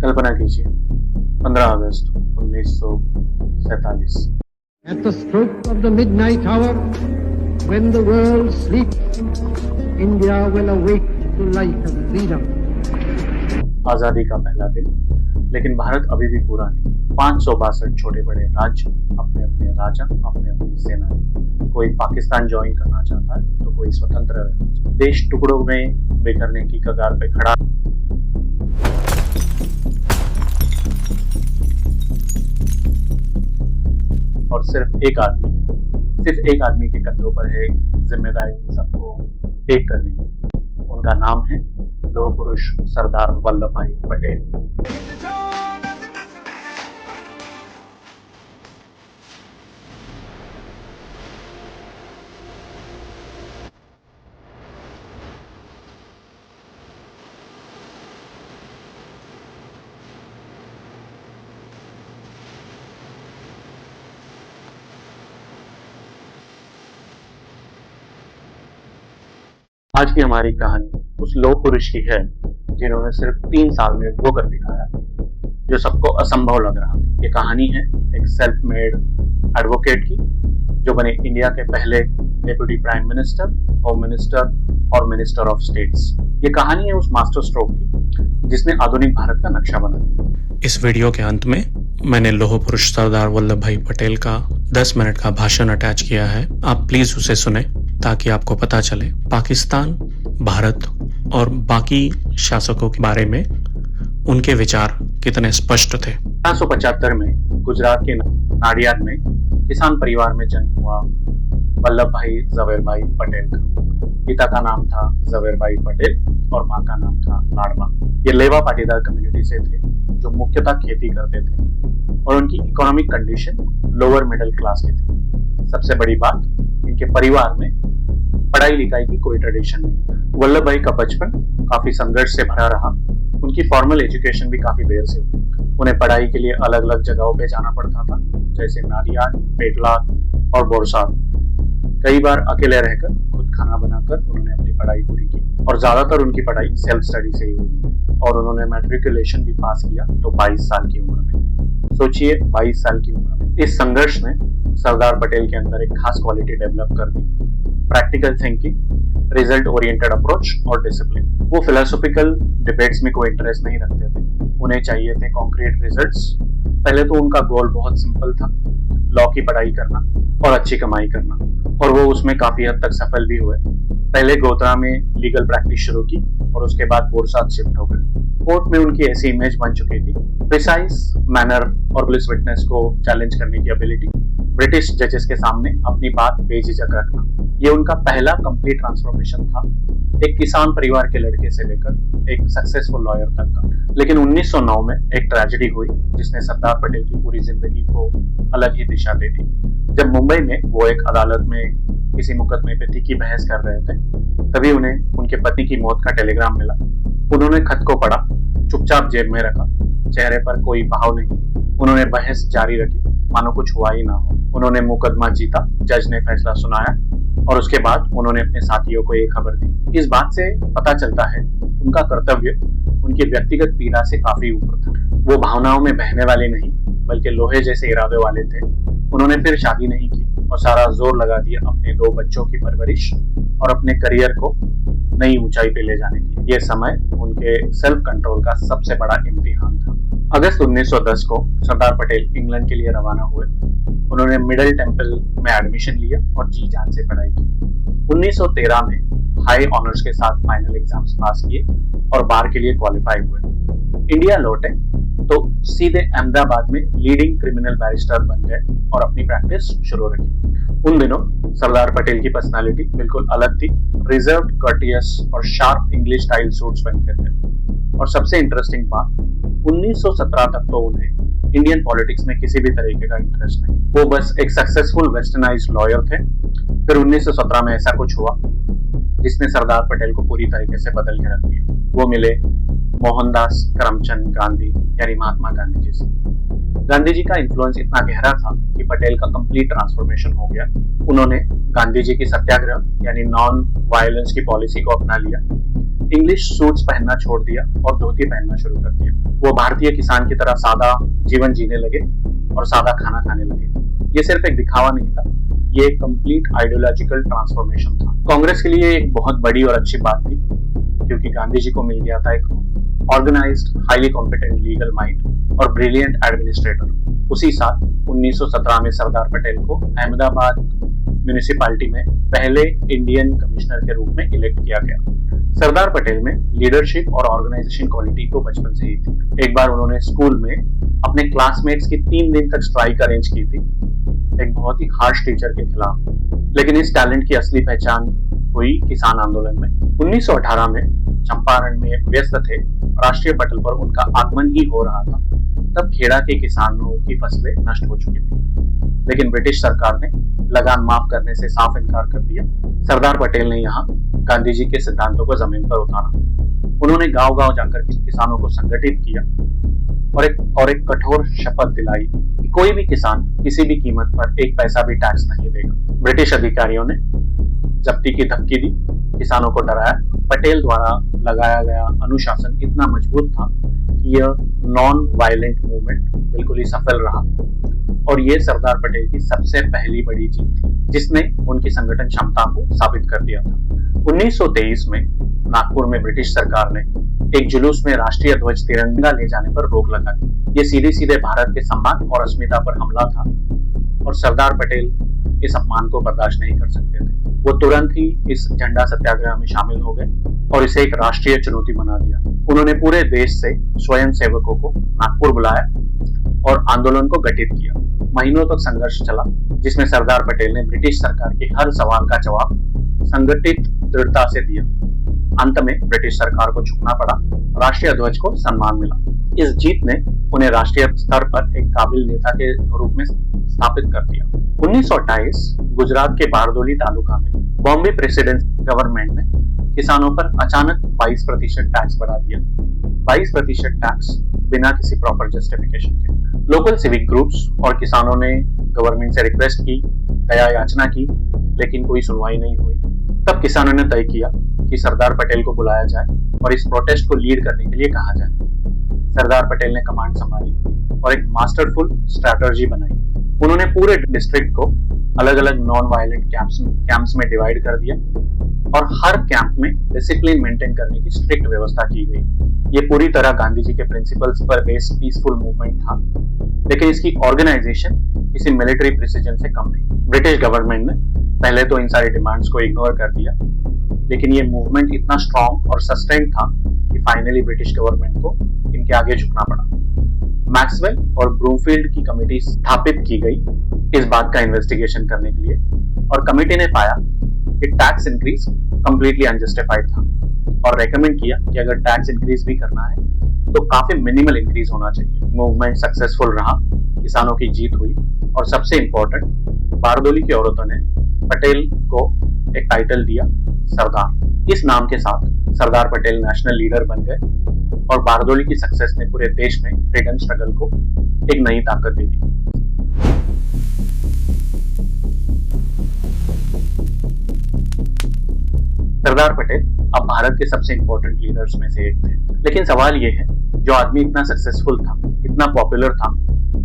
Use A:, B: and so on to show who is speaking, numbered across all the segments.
A: कल्पना कीजिए 15 अगस्त 1947।
B: At the stroke of the midnight hour, when the world sleeps, India will awake to life and freedom.
A: आजादी का पहला दिन, लेकिन भारत अभी भी पूरा नहीं। 562 छोटे बड़े राज्य, अपने अपने राजा, अपने अपनी सेना। कोई पाकिस्तान ज्वाइन करना चाहता है तो कोई स्वतंत्र रहना चाहता है। देश टुकड़ों में बिखरने की कगार पे खड़ा। और सिर्फ एक आदमी के कंधों पर है जिम्मेदारी सबको एक करने की। उनका नाम है लौह पुरुष सरदार वल्लभ भाई पटेल। आज की हमारी कहानी उस लौह पुरुष की है जिन्होंने सिर्फ 3 साल में वो कर दिखाया जो सबको असंभव लग रहा। ये कहानी है एक सेल्फ मेड एडवोकेट की जो बने इंडिया के पहले deputy prime minister, home minister और मिनिस्टर ऑफ स्टेट्स। ये कहानी है उस मास्टर स्ट्रोक की जिसने आधुनिक भारत का नक्शा बना दिया।
C: इस वीडियो के अंत में मैंने लौह पुरुष सरदार वल्लभ भाई पटेल का 10 मिनट का भाषण अटैच किया है। आप प्लीज उसे सुने ताकि आपको पता चले पाकिस्तान, भारत और बाकी शासकों के बारे में उनके विचार कितने स्पष्ट थे।
A: 1875 में गुजरात के नाडियाद में किसान परिवार में जन्म हुआ वल्लभ भाई जवेर भाई पटेल का। पिता का नाम था जवेर भाई पटेल और माँ का नाम था लाडवा। ये लेवा पाटीदार कम्युनिटी से थे जो मुख्यतः खेती करते थे और उनकी economic condition lower middle class की थी। सबसे बड़ी बात, इनके परिवार में पढ़ाई लिखाई की कोई ट्रेडिशन नहीं। वल्लभ भाई का बचपन काफी संघर्ष से भरा रहा। उनकी फॉर्मल एजुकेशन भी काफी देर से हुई। उन्हें पढ़ाई के लिए अलग अलग जगहों पे जाना पड़ता था, जैसे नाडियाड, पेटलाद और बोरसाद। कई बार अकेले रहकर खुद खाना बनाकर उन्होंने अपनी पढ़ाई पूरी की और ज्यादातर उनकी पढ़ाई सेल्फ स्टडी से ही हुई है। और उन्होंने मैट्रिकुलेशन भी पास किया तो 22 साल की उम्र में। सोचिए 22 साल की उम्र में। इस संघर्ष ने सरदार पटेल के अंदर एक खास क्वालिटी डेवलप कर दी, practical thinking, result oriented approach और डिसिप्लिन। वो फिलोसॉफिकल डिबेट्स में कोई इंटरेस्ट नहीं रखते थे, उन्हें चाहिए थे कॉन्क्रीट रिजल्ट्स। पहले तो उनका गोल बहुत सिंपल था, लॉ की पढ़ाई करना और अच्छी कमाई करना, और वो उसमें काफी हद तक सफल भी हुए। पहले गोधरा में लीगल प्रैक्टिस शुरू की और उसके बाद बोरसाद शिफ्ट हो गए। कोर्ट में उनकी ऐसी इमेज बन चुकी थी, प्रिसाइज मैनर और पुलिस विटनेस को चैलेंज करने की एबिलिटी, ब्रिटिश जजेस के सामने अपनी बात बेझिझक रखना। ये उनका पहला कंप्लीट ट्रांसफॉर्मेशन था, एक किसान परिवार के लड़के से लेकर एक सक्सेसफुल लॉयर तक का। लेकिन 1909 में एक ट्रेजेडी हुई जिसने सरदार पटेल की पूरी जिंदगी को अलग ही दिशा दे दी। जब मुंबई में वो एक अदालत में किसी मुकदमे पे तीखी बहस कर रहे थे, तभी उन्हें उनके पति की मौत का टेलीग्राम मिला। उन्होंने खत को पढ़ा, चुपचाप जेब में रखा, चेहरे पर कोई भाव नहीं। उन्होंने बहस जारी रखी मानो कुछ हुआ ही ना हो। उन्होंने मुकदमा जीता, जज ने फैसला सुनाया और उसके बाद उन्होंने अपने साथियों को ये खबर दी। इस बात से पता चलता है उनका कर्तव्य उनकी व्यक्तिगत पीड़ा से काफी ऊपर था। वो भावनाओं में बहने वाले नहीं बल्कि लोहे जैसे इरादे वाले थे। उन्होंने फिर शादी नहीं की और सारा जोर लगा दिया अपने 2 बच्चों की परवरिश और अपने करियर को नई ऊंचाई पे ले जाने के लिए। ये समय उनके सेल्फ कंट्रोल का सबसे बड़ा इम्तिहान था। अगस्त 1910 को सरदार पटेल इंग्लैंड के लिए रवाना हुए। उन्होंने मिडिल टेम्पल में एडमिशन लिया और जी जान से पढ़ाई की। 1913 में हाई ऑनर्स के साथ फाइनल एग्जाम्स पास किए और बार के लिए क्वालिफाई हुए। इंडिया लौटे तो सीधे अहमदाबाद में लीडिंग क्रिमिनल बैरिस्टर बन गए और अपनी प्रैक्टिस शुरू रखी। उन दिनों सरदार पटेल की पर्सनालिटी बिल्कुल अलग थी, रिजर्व्ड, कर्टियस और शार्प इंग्लिश स्टाइल सूट्स पहनते थे। और सबसे इंटरेस्टिंग बात, 1917 तक तो उन्हें इंडियन पॉलिटिक्स में किसी भी तरीके का इंटरेस्ट नहीं। वो बस एक सक्सेसफुल वेस्टर्नाइज्ड लॉयर थे। फिर 1917 में ऐसा कुछ हुआ जिसने सरदार पटेल को पूरी तरीके से बदल के रख दिया। वो मिले मोहनदास करमचंद गांधी यानी महात्मा गांधी जी से। गांधी जी का इन्फ्लुएंस इतना गहरा था कि पटेल का कंप्लीट ट्रांसफॉर्मेशन हो गया। उन्होंने गांधी जी की सत्याग्रह यानी नॉन वायलेंस की पॉलिसी को अपना लिया, इंग्लिश सूट्स पहनना छोड़ दिया और धोती पहनना शुरू कर दिया। वो भारतीय किसान की तरह सादा जीवन जीने लगे और सादा खाना खाने लगे। ये सिर्फ एक दिखावा नहीं था, ये एक कंप्लीट आइडियोलॉजिकल ट्रांसफॉर्मेशन था। कांग्रेस के लिए एक बहुत बड़ी और अच्छी बात थी, क्योंकि गांधी जी को मिल गया था एक organised, highly competent legal mind और ब्रिलियंट एडमिनिस्ट्रेटर। उसी साल 1917 में सरदार पटेल को अहमदाबाद म्यूनिसिपैलिटी में पहले इंडियन कमिश्नर के रूप में इलेक्ट किया गया। सरदार पटेल में लीडरशिप और ऑर्गेनाइजेशन क्वालिटी तो बचपन से ही थी। एक बार उन्होंने स्कूल में अपने क्लासमेट्स की 3 दिन तक स्ट्राइक अरेंज की थी, एक बहुत ही हार्श टीचर के खिलाफ। लेकिन इस टैलेंट की असली पहचान हुई किसान आंदोलन में। 1918 में चंपारण में व्यस्त थे, राष्ट्रीय पटल पर उनका आगमन ही हो रहा था, तब खेड़ा के किसानों की फसलें नष्ट हो चुकी थी। लेकिन ब्रिटिश सरकार ने लगान माफ करने से साफ इनकार कर दिया। सरदार पटेल ने यहाँ गांधी जी के सिद्धांतों को जमीन पर उतारा। उन्होंने गांव-गांव जाकर किसानों को संगठित किया और एक कठोर शपथ दिलाई कि कोई भी किसान किसी भी कीमत पर 1 पैसा भी टैक्स नहीं देगा। ब्रिटिश अधिकारियों ने जब्ती की धमकी दी, किसानों को डराया। पटेल द्वारा लगाया गया अनुशासन इतना मजबूत था कि यह नॉन वायलेंट मूवमेंट बिल्कुल ही सफल रहा और ये सरदार पटेल की सबसे पहली बड़ी जीत थी, जिसने उनकी संगठन क्षमता को साबित कर दिया था। 1923 में नागपुर में ब्रिटिश सरकार ने एक जुलूस में राष्ट्रीय ध्वज तिरंगा ले जाने पर रोक लगा दी। ये सीधे सीधे भारत के सम्मान और अस्मिता पर हमला था और सरदार पटेल इस अपमान को बर्दाश्त नहीं कर सकते थे। वो तुरंत ही इस झंडा सत्याग्रह में शामिल हो गए और इसे एक राष्ट्रीय चुनौती बना दिया। उन्होंने पूरे देश से स्वयं सेवकों को नागपुर बुलाया और आंदोलन को गठित किया। महीनों तक संघर्ष चला, जिसमें सरदार पटेल ने ब्रिटिश सरकार के हर सवाल का जवाब संगठित दृढ़ता से दिया। अंत में ब्रिटिश सरकार को झुकना पड़ा, राष्ट्रीय ध्वज को सम्मान मिला। इस जीत ने उन्हें राष्ट्रीय स्तर पर एक काबिल नेता के रूप में स्थापित कर दिया। 1928 गुजरात के बारडोली तालुका में बॉम्बे प्रेसिडेंट गवर्नमेंट ने किसानों पर अचानक 22% टैक्स बढ़ा दिया। 22% टैक्स बिना किसी प्रॉपर जस्टिफिकेशन के। लोकल सिविक ग्रुप्स और किसानों ने गवर्नमेंट से रिक्वेस्ट की, दया याचना की, लेकिन कोई सुनवाई नहीं हुई। तब किसानों ने तय किया कि सरदार पटेल को बुलाया जाए और इस प्रोटेस्ट को लीड करने के लिए कहा जाए। सरदार पटेल ने कमांड संभाली और एक मास्टरफुल स्ट्रैटेजी बनाई। उन्होंने पूरे डिस्ट्रिक्ट को अलग अलग नॉन वायलेंट कैंप्स में डिवाइड कर दिया और हर कैंप में डिसिप्लिन मेंटेन करने की स्ट्रिक्ट व्यवस्था की गई। ये पूरी तरह गांधी जी के प्रिंसिपल्स पर बेस्ड पीसफुल मूवमेंट था, लेकिन इसकी ऑर्गेनाइजेशन किसी मिलिट्री प्रिसीजन से कम नहीं। ब्रिटिश गवर्नमेंट ने पहले तो इन सारी डिमांड्स को इग्नोर कर दिया, लेकिन ये मूवमेंट इतना स्ट्रॉन्ग और सस्टेन था कि फाइनली ब्रिटिश गवर्नमेंट को इनके आगे झुकना पड़ा। मैक्सवेल और ब्रूमफील्ड की कमेटी स्थापित की गई इस बात का इन्वेस्टिगेशन करने के लिए, और कमेटी ने पाया कि टैक्स इंक्रीज कंप्लीटली अनजस्टिफाइड था और रेकमेंड किया कि अगर टैक्स इंक्रीज भी करना है तो काफी मिनिमल इंक्रीज होना चाहिए। मूवमेंट सक्सेसफुल रहा, किसानों की जीत हुई और सबसे इंपॉर्टेंट, बारडोली की औरतों ने पटेल को एक टाइटल दिया, सरदार। इस नाम के साथ सरदार पटेल नेशनल लीडर बन गए और बारडोली की सक्सेस ने पूरे देश में फ्रीडम स्ट्रगल को एक नई ताकत दे दी। सरदार पटेल अब भारत के सबसे इंपॉर्टेंट लीडर्स में से एक थे। लेकिन सवाल ये है, जो आदमी इतना सक्सेसफुल था, इतना पॉपुलर था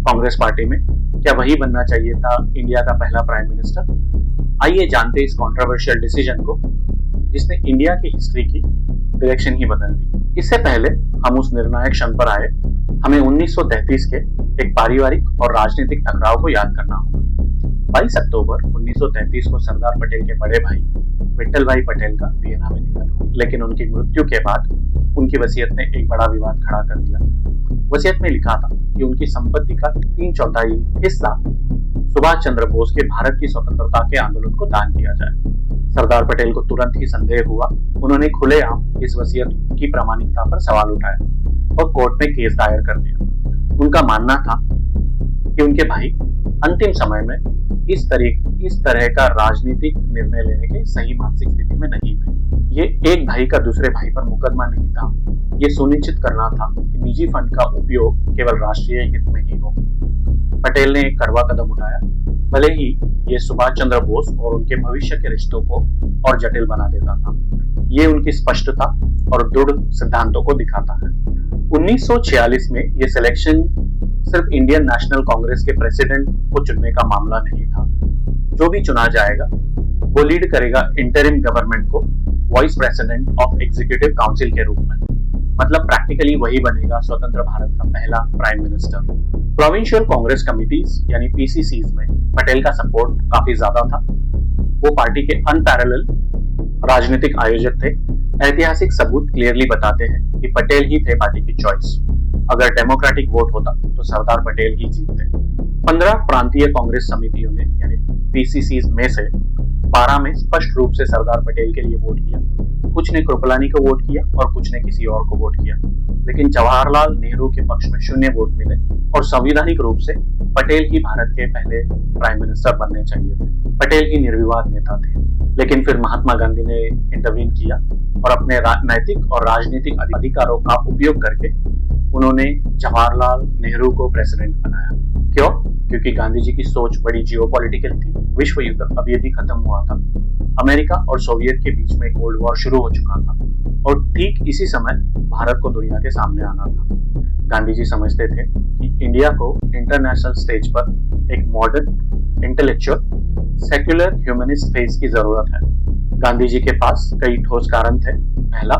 A: कांग्रेस पार्टी में, क्या वही बनना चाहिए था इंडिया का पहला प्राइम मिनिस्टर? आइए जानते इस कंट्रोवर्शियल डिसीजन को जिसने इंडिया की हिस्ट्री की डायरेक्शन ही बदल दी। इससे पहले हम उस निर्णायक क्षण पर आए, हमें 1933 के एक पारिवारिक और राजनीतिक टकराव को याद करना होगा। 22 अक्टूबर 1933 को सरदार पटेल के बड़े भाई विट्ठल भाई पटेल का वियना में निधन हुआ। लेकिन उनकी मृत्यु के बाद उनकी वसीयत ने एक बड़ा विवाद खड़ा कर दिया। वसीयत में लिखा था कि उनकी संपत्ति का 3/4 हिस्सा सुभाष चंद्र बोस के भारत की स्वतंत्रता के आंदोलन को दान किया जाए। सरदार पटेल को तुरंत ही संदेह हुआ। उन्होंने खुलेआम इस वसीयत की प्रामाणिकता पर सवाल उठाया और कोर्ट में केस दायर कर दिया। उनका मानना था कि उनके भाई अंतिम समय में इस तरह का राजनीतिक निर्णय लेने के सही मानसिक स्थिति में नहीं थे। ये एक भाई का दूसरे भाई पर मुकदमा नहीं था, ये सुनिश्चित करना था कि निजी फंड का उपयोग केवल राष्ट्रीय हित में ही हो। पटेल ने एक कड़वा कदम उठाया, भले ही ये सुभाष चंद्र बोस और उनके भविष्य के रिश्तों को और जटिल बना देता था। ये उनकी स्पष्टता और दृढ़ सिद्धांतों को दिखाता है। 1946 में ये सिलेक्शन सिर्फ इंडियन नेशनल कांग्रेस के प्रेसिडेंट को चुनने का मामला नहीं था। जो भी चुना जाएगा वो लीड करेगा इंटरिम गवर्नमेंट को vice president of executive council के रूप में। मतलब प्रैक्टिकली वही बनेगा स्वतंत्र भारत का पहला prime minister. Provincial Congress committees यानी पीसीसीज में पटेल का सपोर्ट काफी ज्यादा था। वो पार्टी के अनपैरेलल राजनीतिक आयोजक थे। ऐतिहासिक सबूत क्लियरली बताते हैं कि पटेल ही थे पार्टी की चॉइस। अगर डेमोक्रेटिक वोट होता तो सरदार पटेल ही जीतते। 15 प्रांतीय कांग्रेस समितियों ने यानी पीसीसीज में से 12 में स्पष्ट रूप से सरदार पटेल के लिए वोट किया। कुछ ने कृपलानी को वोट किया और कुछ ने किसी और को वोट किया, लेकिन जवाहरलाल नेहरू के पक्ष में 0 वोट मिले और संवैधानिक रूप से पटेल ही भारत के पहले प्राइम मिनिस्टर बनने चाहिए थे। पटेल ही निर्विवाद नेता थे, लेकिन फिर महात्मा गांधी ने इंटरवीन किया और अपने नैतिक और राजनीतिक अधिकारों का उपयोग करके उन्होंने जवाहरलाल नेहरू को प्रेसिडेंट बनाया। क्यों? क्योंकि गांधी जी की सोच बड़ी जियोपॉलिटिकल थी। विश्व युद्ध अभी अभी खत्म हुआ था। अमेरिका और सोवियत के बीच में कोल्ड वॉर शुरू हो चुका था और ठीक इसी समय भारत को दुनिया के सामने आना था। गांधी जी समझते थे कि इंडिया को इंटरनेशनल स्टेज पर एक modern, intellectual, secular humanist face की जरूरत है। गांधी जी के पास कई ठोस कारण थे। पहला,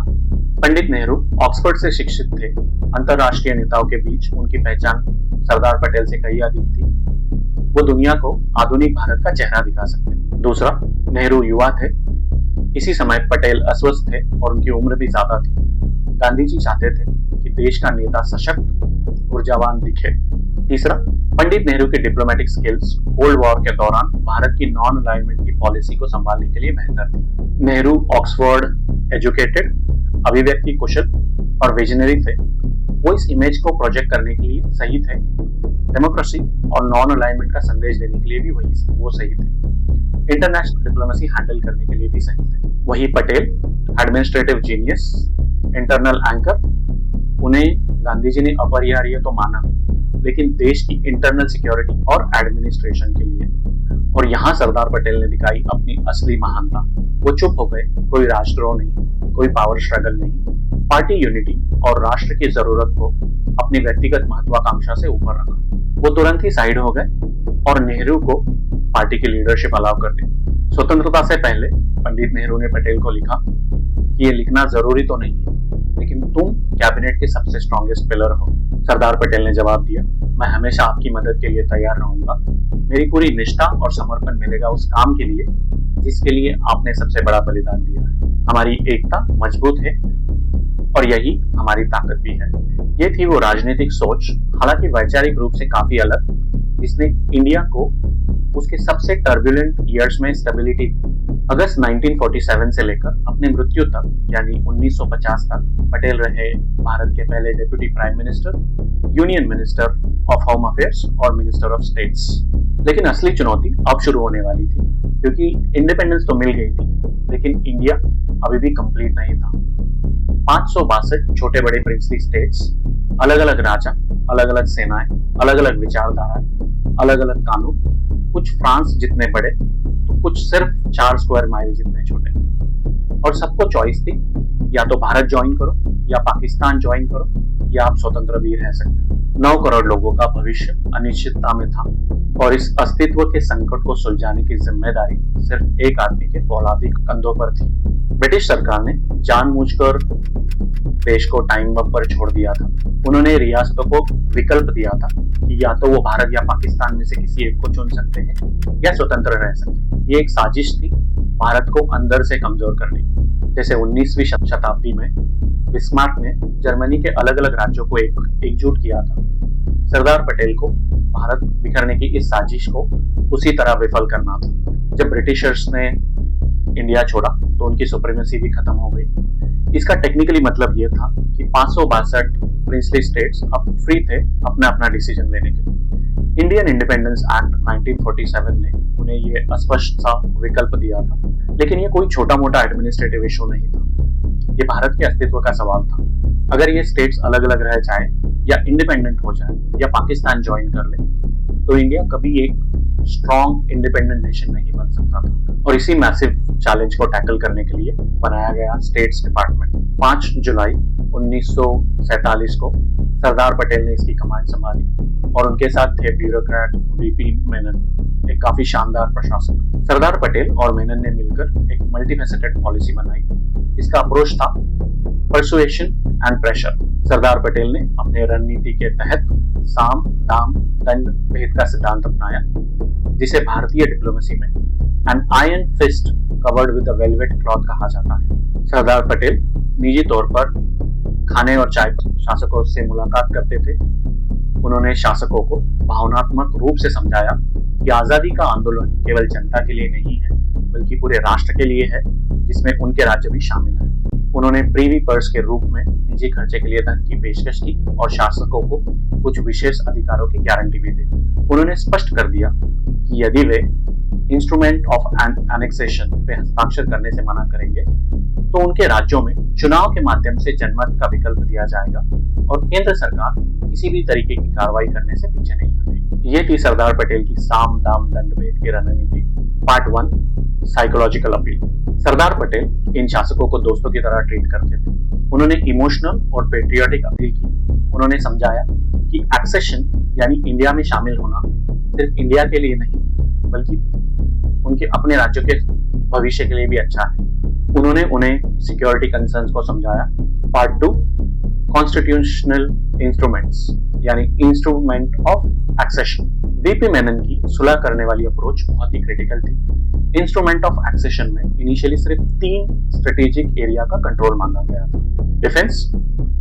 A: पंडित नेहरू ऑक्सफोर्ड से शिक्षित थे। अंतरराष्ट्रीय नेताओं के बीच उनकी पहचान सरदार पटेल से कहीं अधिक थी। वो दुनिया को आधुनिक भारत का चेहरा दिखा सकते। दूसरा, नेहरू युवा थे। इसी समय पटेल अस्वस्थ थे और उनकी उम्र भी ज्यादा थी। गांधी जी चाहते थे कि देश का नेता सशक्त, ऊर्जावान दिखे। तीसरा, पंडित नेहरू की डिप्लोमेटिक स्किल्स कोल्ड वॉर के दौरान भारत की नॉन अलाइनमेंट की पॉलिसी को संभालने के लिए बेहतर थी। नेहरू ऑक्सफोर्ड एजुकेटेड, अभिव्यक्ति कुशल और विजनरी थे। वो इस इमेज को प्रोजेक्ट करने के लिए सही थे। डेमोक्रेसी और नॉन अलाइनमेंट का संदेश देने के लिए भी वो सही थे। इंटरनेशनल डिप्लोमेसी हैंडल करने के लिए भी सही थे। वही Patel, administrative genius, internal anchor. उन्हें गांधी जी ने अपरिहार्य तो माना, लेकिन देश की इंटरनल सिक्योरिटी और एडमिनिस्ट्रेशन के लिए। और यहाँ सरदार पटेल ने दिखाई अपनी असली महानता। वो चुप हो गए। कोई राष्ट्रद्रोह नहीं, कोई पावर स्ट्रगल नहीं। पार्टी यूनिटी और राष्ट्र की जरूरत को अपनी व्यक्तिगत महत्वाकांक्षा से ऊपर रखा। वो तुरंत ही साइड हो गए और नेहरू को पार्टी की लीडरशिप अलाउ कर दी। स्वतंत्रता से पहले पंडित नेहरू ने पटेल को लिखा कि ये लिखना जरूरी तो नहीं है, लेकिन तुम कैबिनेट के सबसे स्ट्रॉन्गेस्ट पिलर हो। सरदार पटेल ने जवाब दिया, मैं हमेशा आपकी मदद के लिए तैयार रहूंगा। मेरी पूरी निष्ठा और समर्पण मिलेगा उस काम के लिए जिसके लिए आपने सबसे बड़ा बलिदान दिया है। हमारी एकता मजबूत है और यही हमारी ताकत भी है। ये थी वो राजनीतिक सोच, हालांकि वैचारिक रूप से काफी अलग, जिसने इंडिया को उसके सबसे टर्बुलेंट ईयर्स में स्टेबिलिटी दी। अगस्त 1947 से लेकर अपनी मृत्यु तक यानी 1950 तक पटेल रहे भारत के पहले deputy prime minister, union minister of home affairs और मिनिस्टर ऑफ स्टेट्स। लेकिन असली चुनौती अब शुरू होने वाली थी, क्योंकि इंडिपेंडेंस तो मिल गई थी, लेकिन इंडिया अभी भी कंप्लीट नहीं था। 562 छोटे बड़े प्रिंसली स्टेट्स, अलग अलग राजा, अलग अलग सेनाएं, अलग अलग विचारधाराएं, अलग अलग कानून, कुछ फ्रांस जितने बड़े तो कुछ सिर्फ 4 स्क्वायर माइल जितने छोटे। और सबको चॉइस थी, या तो भारत ज्वाइन करो या पाकिस्तान ज्वाइन करो या आप स्वतंत्र भी रह सकते हो। 9 करोड़ लोगों का भविष्य अनिश्चितता में था और इस अस्तित्व के संकट को सुलझाने की जिम्मेदारी सिर्फ एक आदमी के फौलादी कंधों पर थी। ब्रिटिश सरकार ने जानबूझकर देश को टाइम बम पर छोड़ दिया था। उन्होंने रियासतों को विकल्प दिया था कि या तो वो भारत या पाकिस्तान में से किसी एक को चुन सकते हैं या स्वतंत्र रह सकते हैं। ये एक साजिश थी भारत को अंदर से कमजोर करने की। जैसे 19वीं शताब्दी में बिस्मार्क ने जर्मनी के अलग अलग राज्यों को एकजुट किया था। सरदार पटेल को भारत बिखरने की इस साजिश को उसी तरह विफल करना था। जब ब्रिटिशर्स ने इंडिया छोड़ा तो उनकी सुप्रीमेसी भी खत्म हो गई। इसका टेक्निकली मतलब यह था कि 562 प्रिंसली स्टेट्स अब फ्री थे अपना अपना डिसीजन लेने के लिए। इंडियन इंडिपेंडेंस एक्ट 1947 ने उन्हें ये अस्पष्ट सा विकल्प दिया था, लेकिन ये कोई छोटा मोटा एडमिनिस्ट्रेटिव इशू नहीं था। ये भारत के अस्तित्व का सवाल था। अगर ये स्टेट्स अलग अलग रह जाए या इंडिपेंडेंट हो जाए या पाकिस्तान ज्वाइन कर ले तो इंडिया कभी एक स्ट्रॉन्ग इंडिपेंडेंट नेशन नहीं बन सकता था। और इसी मैसिव चैलेंज को टैकल करने के लिए बनाया गया स्टेट्स डिपार्टमेंट। 5 जुलाई 1947 को सरदार पटेल ने इसकी कमांड संभाली और उनके साथ थे ब्यूरोक्रेट वीपी मेनन, एक काफी शानदार प्रशासक। सरदार पटेल और मेनन ने मिलकर एक मल्टीफेसेटेड पॉलिसी बनाई। इसका अप्रोच था persuasion and pressure. Sardar Patel ने अपने रणनीति के तहत साम दाम दंड भेद का सिद्धांत अपनाया, जिसे भारतीय डिप्लोमेसी में an iron fist covered with a velvet cloth कहा जाता है। सरदार पटेल निजी तौर पर खाने और चाय पर शासकों से मुलाकात करते थे। उन्होंने शासकों को भावनात्मक रूप से समझाया कि आजादी का आंदोलन केवल जनता के लिए नहीं है, बल्कि पूरे राष्ट्र के लिए है, जिसमें उनके राज्य भी शामिल है। उन्होंने प्रीवी पर्स के रूप में निजी खर्चे के लिए धन की पेशकश की और शासकों को कुछ विशेष अधिकारों की गारंटी भी दी। उन्होंने स्पष्ट कर दिया कि यदि वे इंस्ट्रूमेंट ऑफ एनेक्सेशन पे हस्ताक्षर करने से मना करेंगे तो उनके राज्यों में चुनाव के माध्यम से जनमत का विकल्प दिया जाएगा और केंद्र सरकार किसी भी तरीके की कार्रवाई करने से पीछे नहीं हटेगी। ये थी सरदार पटेल की साम दाम दंड भेद की रणनीति। Part 1, psychological appeal. Sardar Patel इन शासकों को दोस्तों की तरह ट्रीट करते थे। उन्होंने इमोशनल और पेट्रियोटिक अपील की। उन्होंने समझाया कि एक्सेशन यानी इंडिया में शामिल होना सिर्फ इंडिया के लिए नहीं, बल्कि उनके अपने राज्यों के भविष्य के लिए भी अच्छा है। उन्होंने उन्हें सिक्योरिटी कंसर्न्स को समझाया। पार्ट 2, कॉन्स्टिट्यूशनल इंस्ट्रूमेंट्स यानी instrument of accession. VP Menon की सुलह करने वाली अप्रोच बहुत ही क्रिटिकल थी। इंस्ट्रूमेंट ऑफ एक्सेशन में इनिशियली सिर्फ 3 स्ट्रेटेजिक एरिया का कंट्रोल मांगा गया था: डिफेंस,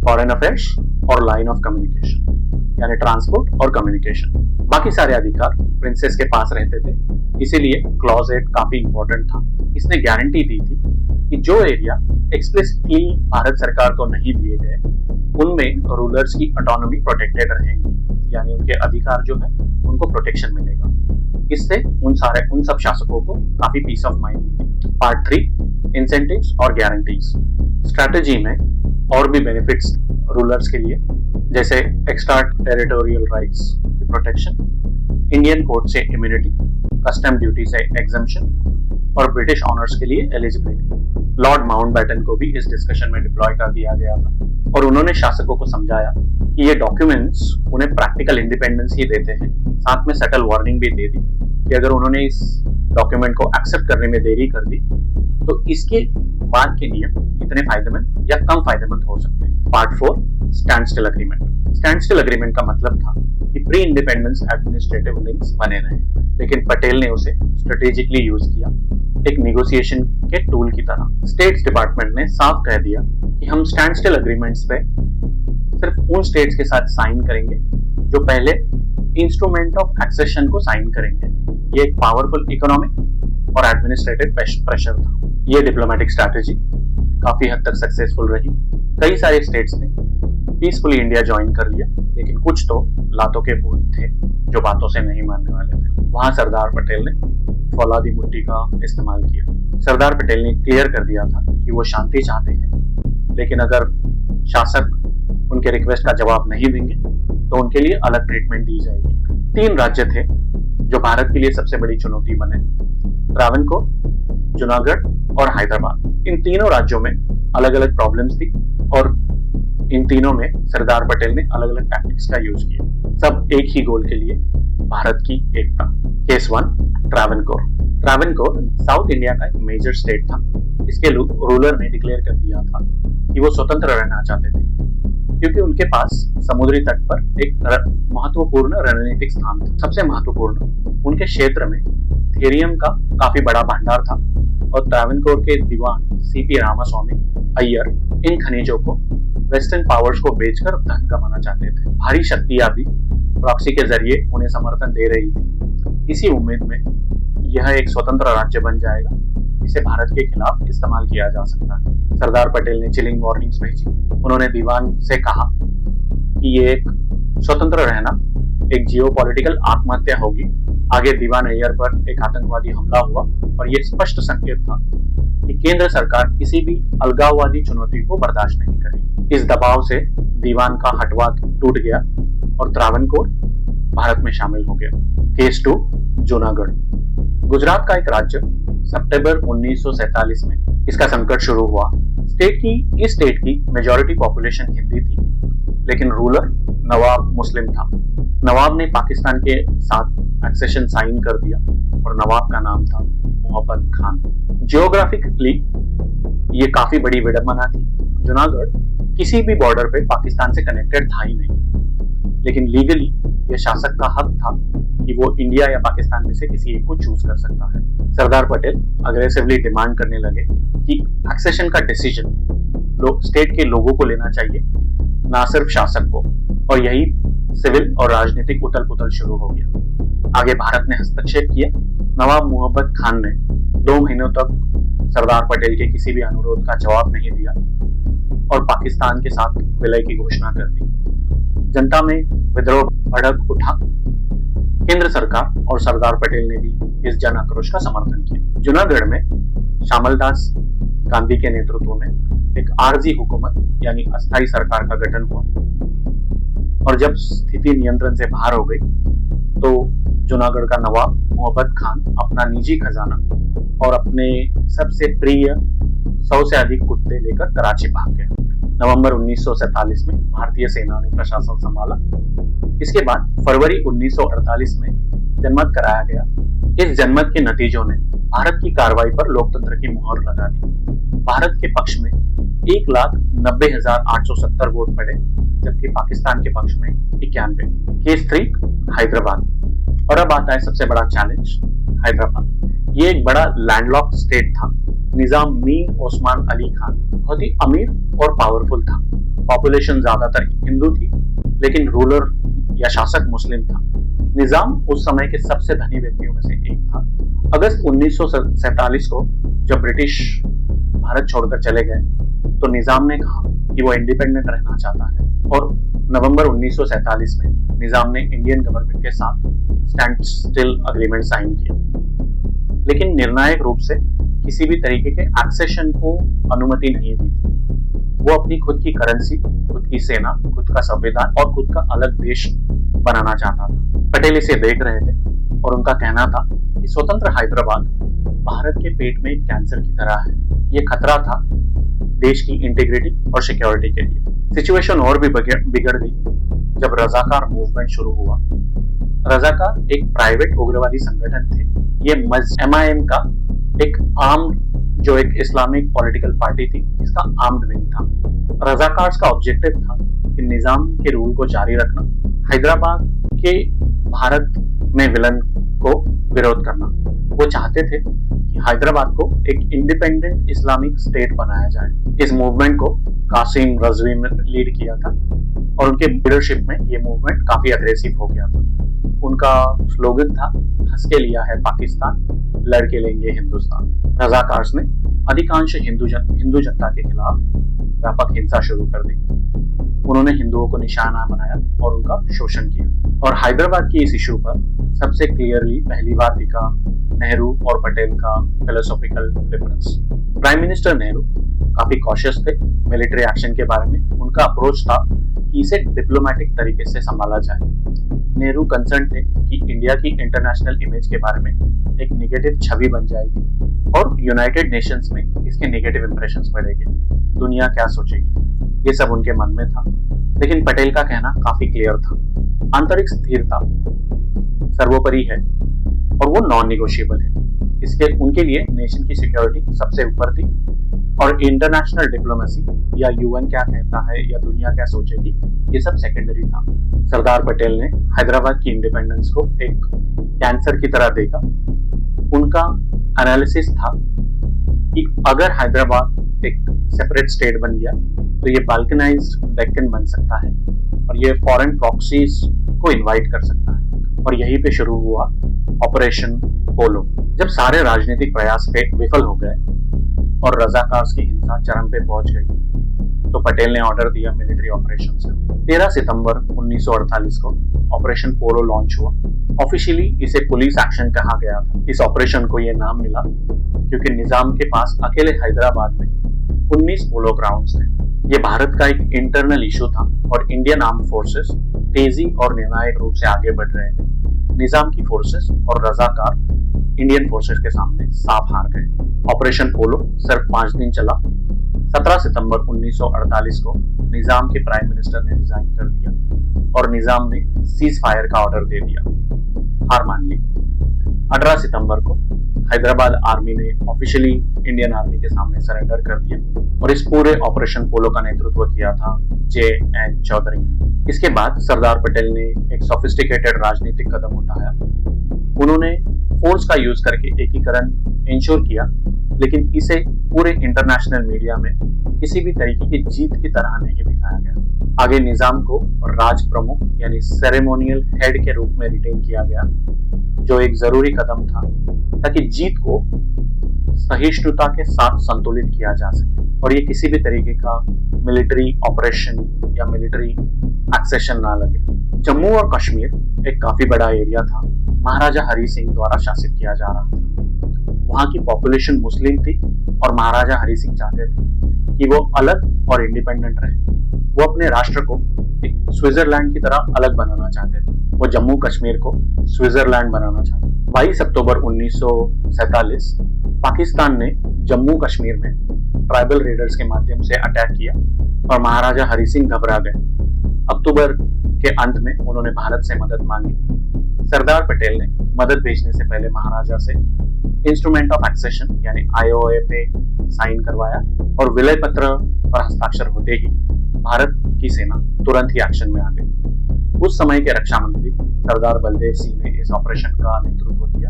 A: फॉरेन अफेयर्स और लाइन ऑफ कम्युनिकेशन यानी ट्रांसपोर्ट और कम्युनिकेशन। बाकी सारे अधिकार प्रिंसेस के पास रहते थे, इसीलिए क्लॉज 8 काफी इंपॉर्टेंट था। इसने गारंटी दी थी कि जो एरिया एक्सप्लिसिटली भारत सरकार को नहीं दिए गए, उनमें रूलर्स की ऑटोनॉमी प्रोटेक्टेड रहेंगी, यानी उनके अधिकार जो है उनको प्रोटेक्शन मिलेगा। इससे उन सब शासकों को काफी पीस ऑफ माइंड मिली। पार्ट 3, इंसेंटिव्स और गारंटीज। स्ट्रैटेजी में और भी बेनिफिट्स रूलर्स के लिए, जैसे एक्स्ट्रा टेरिटोरियल राइट्स की प्रोटेक्शन, इंडियन कोर्ट से इम्यूनिटी, कस्टम ड्यूटी से एग्जम्पशन और ब्रिटिश ऑनर्स के लिए एलिजिबिलिटी। लॉर्ड माउंटबेटन को भी इस डिस्कशन में डिप्लॉय कर दिया गया था और उन्होंने शासकों को समझाया कि ये डॉक्यूमेंट्स उन्हें प्रैक्टिकल इंडिपेंडेंस ही देते हैं। साथ में सटल वार्निंग भी दे दी कि अगर उन्होंने इस डॉक्यूमेंट को एक्सेप्ट करने में देरी कर दी तो इसके बाद के नियम इतने फायदेमंद या कम फायदेमंद हो सकते हैं। Part 4, stand still agreement. Stand still agreement का मतलब था कि प्री इंडिपेंडेंस एडमिनिस्ट्रेटिव लिंक्स बने रहे, लेकिन पटेल ने उसे स्ट्रेटेजिकली यूज किया, एक नेगोशिएशन के टूल की तरह। स्टेट्स डिपार्टमेंट ने साफ कह दिया कि हम स्टैंड स्टिल अग्रीमेंट्स पे सिर्फ उन स्टेट्स के साथ साइन करेंगे जो पहले इंस्ट्रूमेंट ऑफ एक्सेशन को साइन करेंगे। ये एक पावरफुल इकोनॉमिक और एडमिनिस्ट्रेटिव प्रेशर था। ये डिप्लोमेटिक स्ट्रैटेजी काफी हद तक सक्सेसफुल रही। कई सारे स्टेट्स ने पीसफुली इंडिया ज्वाइन कर लिया, लेकिन कुछ तो लातों के भूत थे जो बातों से नहीं मानने वाले थे। वहां सरदार पटेल ने फौलादी मुट्ठी का इस्तेमाल किया। सरदार पटेल ने क्लियर कर दिया था कि वो शांति चाहते हैं, लेकिन अगर शासक उनके रिक्वेस्ट का जवाब नहीं देंगे तो उनके लिए अलग ट्रीटमेंट दी जाएगी। 3 राज्य थे जो भारत के लिए सबसे बड़ी चुनौती बने: ट्रावनकोर, जूनागढ़ और हैदराबाद। इन तीनों राज्यों में अलग अलग प्रॉब्लम्स थी और इन तीनों में सरदार पटेल ने अलग अलग टैक्टिक्स का यूज किया, सब एक ही गोल के लिए, भारत की एकता। Case 1, Travancore. Travancore south India का एक मेजर स्टेट था। इसके रूलर ने डिक्लेयर कर दिया था कि वो स्वतंत्र रहना चाहते थे, क्योंकि उनके पास समुद्री तट पर एक महत्वपूर्ण रणनीतिक स्थान था। सबसे महत्वपूर्ण, उनके क्षेत्र में थेरियम का काफी बड़ा भंडार था और ट्रावनकोर के दीवान सीपी रामास्वामी अय्यर इन खनिजों को वेस्टर्न पावर्स को बेचकर धन कमाना चाहते थे। भारी शक्तियां भी प्रॉक्सी के जरिए उन्हें समर्थन दे रही थी। इसी उम्मीद में यह एक स्वतंत्र राज्य बन जाएगा, इसे भारत के खिलाफ इस्तेमाल किया जा सकता है। सरदार पटेल ने चिलिंग वार्निंग्स भेजी। उन्होंने दीवान से कहा कि ये एक स्वतंत्र रहना एक जियोपॉलिटिकल आत्महत्या होगी। आगे दीवान अय्यर पर एक आतंकवादी हमला हुआ और ये स्पष्ट संकेत था कि केंद्र सरकार किसी भी अलगाववादी चुनौती को बर्दाश्त नहीं करेगी। इस दबाव से दीवान का हटवा टूट गया और ट्रावनकोर भारत में शामिल हो गया। केस 2, जूनागढ़। गुजरात का एक राज्य, सितंबर 1947 में इसका संकट शुरू हुआ इस स्टेट की मेजॉरिटी पॉपुलेशन हिंदी थी, लेकिन रूलर नवाब मुस्लिम था। नवाब ने पाकिस्तान के साथ एक्सेशन साइन कर दिया और नवाब का नाम था मोहब्बत खान। जियोग्राफिकली ये काफी बड़ी विडंबना थी। जूनागढ़ किसी भी बॉर्डर पे पाकिस्तान से कनेक्टेड था ही नहीं, लेकिन लीगली यह शासक का हक था कि वो इंडिया या पाकिस्तान में से किसी एक को चूज कर सकता है। सरदार पटेल अग्रेसिवली डिमांड करने लगे कि एक्सेशन का डिसीजन स्टेट के लोगों को लेना चाहिए, ना सिर्फ शासक को, और यही सिविल और राजनीतिक उथल पुथल शुरू हो गया। आगे भारत ने हस्तक्षेप किया। नवाब मोहब्बत खान ने 2 महीनों तक सरदार पटेल के किसी भी अनुरोध का जवाब नहीं दिया और पाकिस्तान के साथ विलय की घोषणा कर दी। जनता में विद्रोह भड़क उठा। केंद्र सरकार और सरदार पटेल ने भी इस जन आक्रोश का समर्थन किया। जूनागढ़ में श्यामलदास गांधी के नेतृत्व में एक आरजी हुकूमत यानी अस्थायी सरकार का गठन हुआ, और जब स्थिति नियंत्रण से बाहर हो गई तो जूनागढ़ का नवाब मोहब्बत खान अपना निजी खजाना और अपने सबसे प्रिय 100 से अधिक कुत्ते लेकर कराची भाग गया। नवंबर 1947 में भारतीय सेना ने प्रशासन संभाला। इसके बाद फरवरी 1948 में जनमत कराया गया। इस जनमत के नतीजों ने भारत की कार्रवाई पर लोकतंत्र की मुहर लगा दी। भारत के पक्ष में 1,90,870 वोट पड़े, जबकि पाकिस्तान के पक्ष में 91। केस 3 हैदराबाद। और अब आता है सबसे बड़ा चैलेंज, हैदराबाद। ये एक बड़ा लैंडलॉक्ड स्टेट था। निजाम मीर ओस्मान अली खान बहुत ही अमीर और पावरफुल था। पॉपुलेशन ज्यादातर हिंदू थी, लेकिन रूलर या शासक मुस्लिम था। निजाम उस समय के सबसे धनी व्यक्तियों में से एक था। अगस्त 1947 को जब ब्रिटिश भारत छोड़कर चले गए तो निजाम ने कहा कि वो इंडिपेंडेंट रहना चाहता है, और नवंबर 1947 में निजाम ने इंडियन गवर्नमेंट के साथ स्टैंड स्टिल अग्रीमेंट साइन किया, लेकिन निर्णायक रूप से किसी भी तरीके के एक्सेशन को अनुमति नहीं दी थी। वो अपनी खुद की करेंसी, खुद की सेना, खुद का संविधान और खुद का अलग देश बनाना चाहता था। पटेल इसे देख रहे थे और उनका कहना था कि स्वतंत्र हैदराबाद भारत के पेट में एक कैंसर की तरह है। ये खतरा था देश की इंटीग्रिटी और सिक्योरिटी के लिए। सिचुएशन और भी बिगड़ गई जब रजाकार मूवमेंट शुरू हुआ। रजाकार एक प्राइवेट उग्रवादी संगठन थे। ये MIM का एक एक इस्लामिक पॉलिटिकल पार्टी थी, इसका आर्म्ड विंग था। रजाकार्स का ऑब्जेक्टिव था कि निजाम के रूल को जारी रखना, हैदराबाद के भारत में विलन को विरोध करना। वो चाहते थे कि हैदराबाद को एक इंडिपेंडेंट इस्लामिक स्टेट बनाया जाए। इस मूवमेंट को कासिम रजवी ने लीड किया था और उनके लीडरशिप में ये मूवमेंट काफी अग्रेसिव हो गया था। उनका स्लोगन था, हंस के लिया है पाकिस्तान, लड़के लेंगे हिंदुस्तान। रजाकार्स ने अधिकांश हिंदू जनता के खिलाफ व्यापक हिंसा शुरू कर दी। उन्होंने हिंदुओं को निशाना बनाया और उनका शोषण किया। और हैदराबाद की इस इशू पर सबसे क्लियरली पहली बार दिखा नेहरू और पटेल का philosophical difference. Prime minister Nehru काफी कॉशियस थे मिलिट्री एक्शन के बारे में। उनका अप्रोच था कि इसे डिप्लोमेटिक तरीके से संभाला जाए। नेहरू कंसर्न थे कि इंडिया की इंटरनेशनल इमेज के बारे में एक नेगेटिव छवि बन जाएगी और यूनाइटेड नेशंस में इसके नेगेटिव इंप्रेशंस पड़ेंगे। दुनिया क्या सोचेगी, ये सब उनके मन में था। लेकिन पटेल का कहना काफी क्लियर था, आंतरिक स्थिरता सर्वोपरि है और वो नॉन निगोशिएबल है। उनके लिए नेशन की सिक्योरिटी सबसे ऊपर थी और इंटरनेशनल डिप्लोमेसी या UN क्या कहता है या दुनिया क्या सोचेगी, ये सब सेकेंडरी था। सरदार पटेल ने हैदराबाद की इंडिपेंडेंस को एक कैंसर की तरह देखा। उनका एनालिसिस था कि अगर हैदराबाद एक सेपरेट स्टेट बन गया तो ये बाल्कनाइज्ड डेक्कन बन सकता है और ये फॉरेन प्रॉक्सीज को इनवाइट कर सकता है। और यहीं पे शुरू हुआ ऑपरेशन पोलो। जब सारे राजनीतिक प्रयास विफल हो गए और रजाकार्स की हिंसा चरम पे पहुंच गई तो पटेल ने ऑर्डर दिया मिलिट्री ऑपरेशंस का। 13 सितंबर 1948 को ऑपरेशन पोलो लॉन्च हुआ। ऑफिशियली इसे पुलिस एक्शन कहा गया था। इस ऑपरेशन को यह नाम मिला क्योंकि निजाम के पास अकेले हैदराबाद में 19 पोलो ग्राउंड्स थे। ये भारत का एक इंटरनल इशू था और इंडियन आर्म्ड फोर्सेस तेजी और निर्णायक रूप से आगे बढ़ रहे थे। निजाम की फोर्सेस और रजाकार इंडियन फोर्सेस के सामने साफ हार गए। ऑपरेशन पोलो सिर्फ 5 दिन चला। 17 सितंबर 1948 को निजाम के प्राइम मिनिस्टर ने रिजाइन कर दिया और निजाम ने सीज फायर का ऑर्डर दे दिया, हार मान ली। 18 सितंबर को हैदराबाद आर्मी ने ऑफिशियली इंडियन आर्मी के सामने सरेंडर कर दिया और इस पूरे ऑपरेशन पोलो का नेतृत्व किया था JN चौधरी ने। इसके बाद सरदार पटेल ने एक सोफिस्टिकेटेड राजनीतिक कदम उठाया। उन्होंने फोर्स का यूज करके एकीकरण इंश्योर किया, लेकिन इसे पूरे इंटरनेशनल मीडिया में किसी भी तरीके की जीत की तरह नहीं दिखाया गया। आगे निजाम को राज प्रमुख यानी सेरेमोनियल हेड के रूप में रिटेन किया गया, जो एक जरूरी कदम था ताकि जीत को सहिष्णुता के साथ संतुलित किया जा सके और ये किसी भी तरीके का मिलिट्री ऑपरेशन या मिलिट्री एक्सेशन ना लगे। जम्मू और कश्मीर एक काफी बड़ा एरिया था, महाराजा हरि सिंह द्वारा शासित किया जा रहा था। वहां की पॉपुलेशन मुस्लिम थी और महाराजा हरि सिंह चाहते थे कि वो अलग और इंडिपेंडेंट रहे। वो अपने राष्ट्र को एक स्विट्जरलैंड की तरह अलग बनाना चाहते थे। वो जम्मू कश्मीर को स्विट्जरलैंड बनाना चाहते थे। 22 अक्टूबर 1947 पाकिस्तान ने जम्मू कश्मीर में ट्राइबल रेडर्स के माध्यम से अटैक किया और महाराजा हरि सिंह घबरा गए। अक्टूबर के अंत में उन्होंने भारत से मदद मांगी। सरदार पटेल ने मदद भेजने से पहले महाराजा से इंस्ट्रूमेंट ऑफ एक्सेशन यानी IOA पे साइन करवाया और विलय पत्र पर हस्ताक्षर होते ही भारत की सेना तुरंत ही एक्शन में आ गई। उस समय के रक्षा मंत्री सरदार बलदेव सिंह ने इस ऑपरेशन का नेतृत्व किया